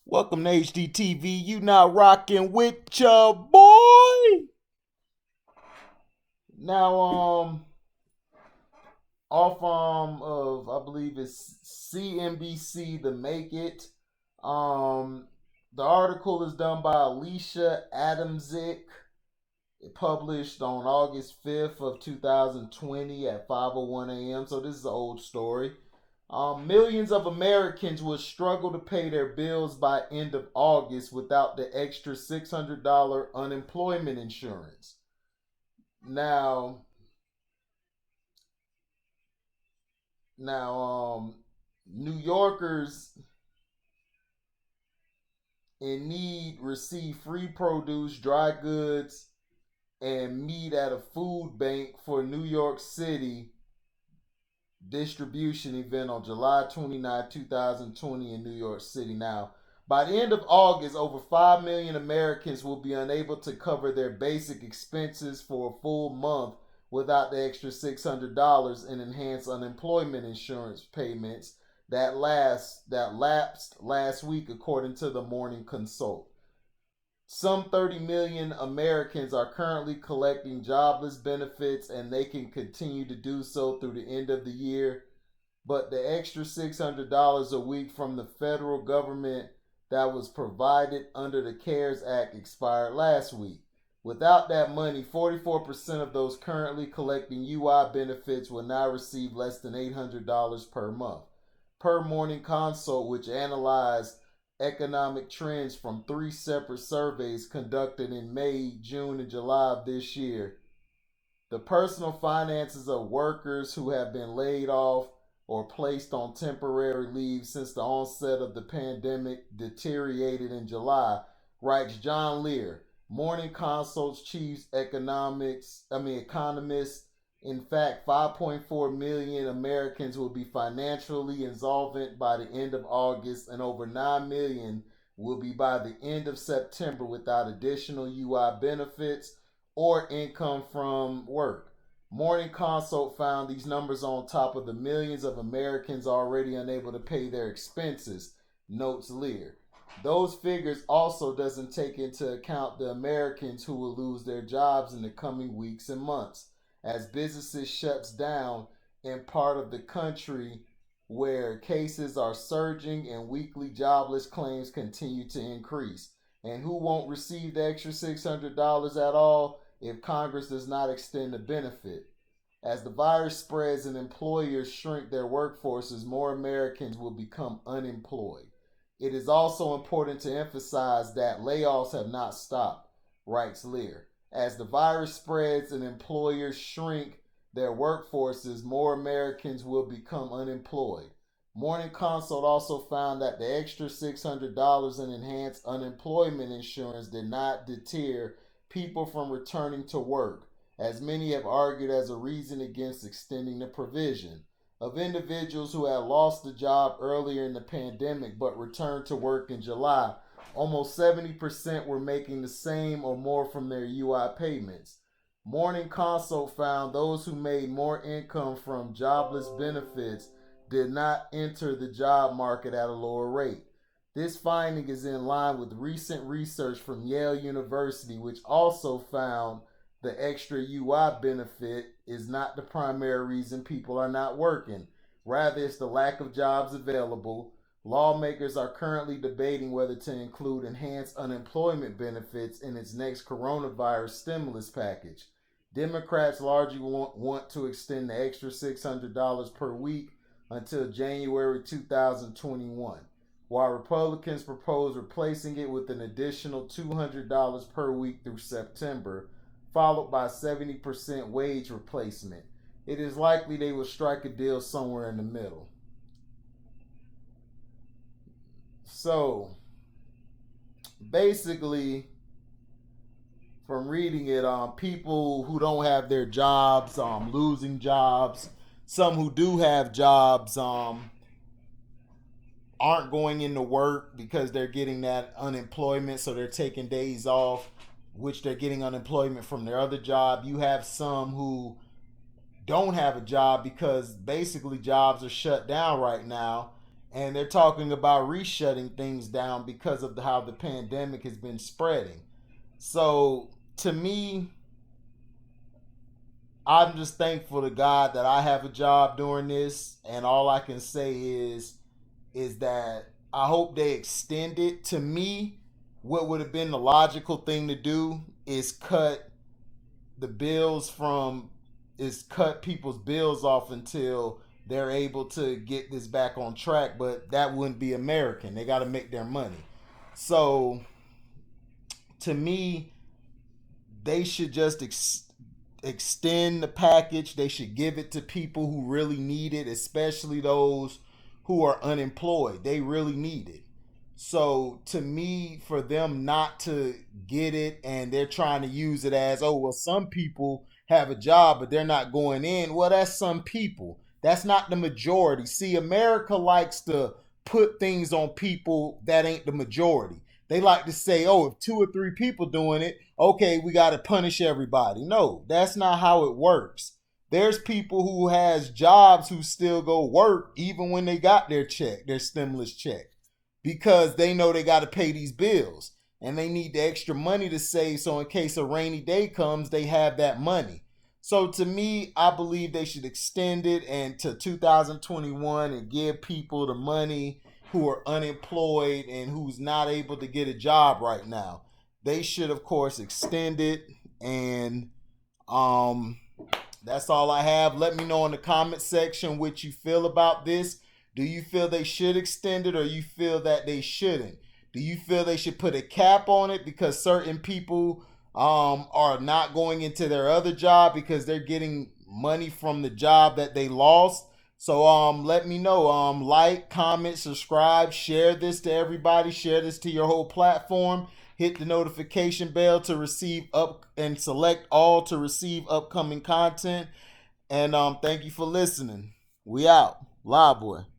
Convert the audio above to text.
Welcome to HDTV. You now rocking with your boy. Now, off of I believe it's CNBC, The Make It. Um, the article is done by Alicia Adamczyk. It published on August 5th of 2020 at 5:01 a.m. So this is an old story. Millions of Americans will struggle to pay their bills by end of August without the extra $600 unemployment insurance. Now, now, New Yorkers in need receive free produce, dry goods, and meat at a food bank for New York City distribution event on July 29, 2020 in New York City. Now, by the end of August, over 5 million Americans will be unable to cover their basic expenses for a full month without the extra $600 in enhanced unemployment insurance payments that lapsed last week, according to the Morning Consult. Some 30 million Americans are currently collecting jobless benefits, and they can continue to do so through the end of the year. But the extra $600 a week from the federal government that was provided under the CARES Act expired last week. Without that money, 44% of those currently collecting UI benefits will now receive less than $800 per month. Per Morning Consult, which analyzed economic trends from three separate surveys conducted in May, June, and July of this year, the personal finances of workers who have been laid off or placed on temporary leave since the onset of the pandemic deteriorated in July, writes John Lear, Morning Consult's chief economist. In fact, 5.4 million Americans will be financially insolvent by the end of August, and over 9 million will be by the end of September without additional UI benefits or income from work. Morning Consult found these numbers on top of the millions of Americans already unable to pay their expenses, notes Lear. Those figures also doesn't take into account the Americans who will lose their jobs in the coming weeks and months as businesses shuts down in part of the country where cases are surging and weekly jobless claims continue to increase. And who won't receive the extra $600 at all if Congress does not extend the benefit? As the virus spreads and employers shrink their workforces, more Americans will become unemployed. It is also important to emphasize that layoffs have not stopped, writes Lear. As the virus spreads and employers shrink their workforces, more Americans will become unemployed. Morning Consult also found that the extra $600 in enhanced unemployment insurance did not deter people from returning to work, as many have argued as a reason against extending the provision. Of individuals who had lost a job earlier in the pandemic but returned to work in July, almost 70% were making the same or more from their UI payments. Morning Consult found those who made more income from jobless benefits did not enter the job market at a lower rate. This finding is in line with recent research from Yale University, which also found the extra UI benefit is not the primary reason people are not working. Rather, it's the lack of jobs available. Lawmakers are currently debating whether to include enhanced unemployment benefits in its next coronavirus stimulus package. Democrats largely want to extend the extra $600 per week until January 2021, while Republicans propose replacing it with an additional $200 per week through September, followed by 70% wage replacement. It is likely they will strike a deal somewhere in the middle. So, basically, from reading it, people who don't have their jobs, losing jobs. Some who do have jobs, aren't going into work because they're getting that unemployment, so they're taking days off, which they're getting unemployment from their other job. You have some who don't have a job because basically jobs are shut down right now, and they're talking about reshutting things down because of how the pandemic has been spreading. So to me, I'm just thankful to God that I have a job doing this, and all I can say is that I hope they extend it. To me, what would have been the logical thing to do is the bills from cut people's bills off until they're able to get this back on track, but that wouldn't be American. They got to make their money. So to me, they should just extend the package. They should give it to people who really need it, especially those who are unemployed. They really need it. So to me, for them not to get it and they're trying to use it as, oh, well, some people have a job, but they're not going in. Well, that's some people. That's not the majority. See, America likes to put things on people that ain't the majority. They like to say, oh, if two or three people doing it, okay, we got to punish everybody. No, that's not how it works. There's people who has jobs who still go work even when they got their check, their stimulus check, because they know they got to pay these bills and they need the extra money to save. So in case a rainy day comes, they have that money. So to me, I believe they should extend it and to 2021 and give people the money who are unemployed and who's not able to get a job right now. They should, of course, extend it. And um, that's all I have. Let me know in the comment section what you feel about this. Do you feel they should extend it, or you feel that they shouldn't? Do you feel they should put a cap on it because certain people are not going into their other job because they're getting money from the job that they lost? So let me know. Like, comment, subscribe, share this to everybody, share this to your whole platform. Hit the notification bell to receive up and select all to receive upcoming content. And thank you for listening. We out. Live boy.